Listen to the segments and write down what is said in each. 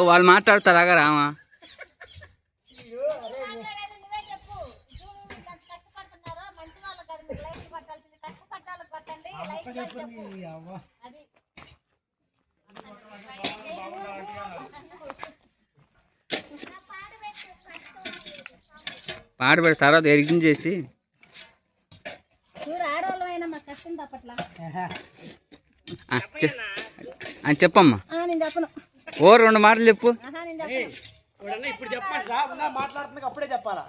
వాళ్ళు మాట్లాడతారా రామా? పాడబెట్టి తర్వాత ఎడిటింగ్ చేసి చెప్పమ్మా. ఓ 2 మాటలు చెప్పు. ఇప్పుడు చెప్పండి మాట్లాడుతున్నా అప్పుడే చెప్పాలా?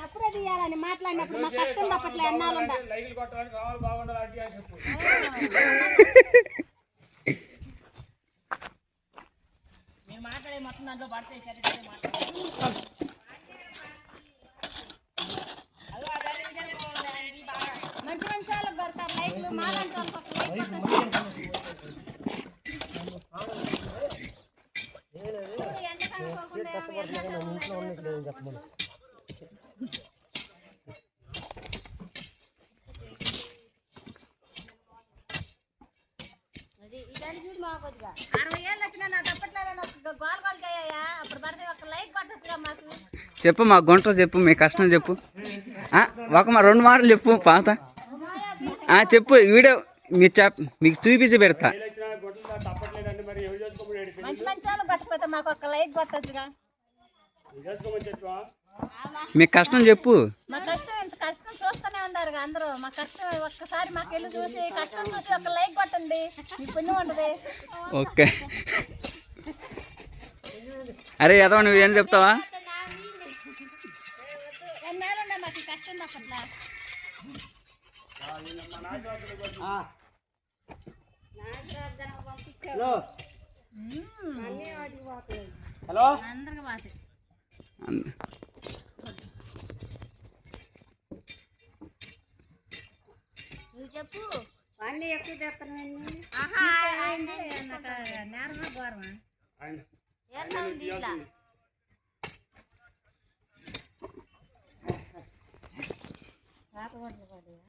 అప్పుడే తీయాలని మాట్లాడినప్పుడు మా కష్టం తప్పట్లే అన్నాలు లైకులు కొట్టాలని కావాలి బాగుండాలి అని చెప్పు. నేను మాట్లాడే మొత్తం దాంట్లో పడతాయి. మంచి మంచి వాళ్ళకి పడతారు లైకులు, మాలాంటి వాళ్ళకి 60 ఏళ్ళు వచ్చినా నా తప్పట్లేదని గోల్ గోల్కి అయ్యాయా? అప్పుడు పడితే ఒక లైక్ పట్టొచ్చుగా మాకు. చెప్పు, మా గుంట చెప్పు, మీ కష్టం చెప్పు. ఒక 2 మాటలు చెప్పు పాత. చెప్పు, వీడియో మీకు చూపించి పెడతా. మంచి మంచి వాళ్ళు పట్టకపోతే మాకు ఒక లైక్ పట్టొచ్చుగా. మీ కష్టం చెప్పు. మా కష్టం ఇంత కష్టం చూస్తూనే ఉన్నారు అందరూ. మా కష్టం ఒక్కసారి మాకు వెళ్ళి చూసి కష్టం చూసి ఒక లైక్ పట్టండి, మీ పుణ్యం ఉండదు. ఓకే. అరే ఎదవ, నువ్వేం చెప్తావా? ఎన్నేళ్ళున్నా మాకు కష్టం తప్పట్లా. హలో, అందరికి బాధ. నువ్వు చెప్పు. అన్నీ ఎక్కువ చేస్తాను. నేరమా ఘోరమా?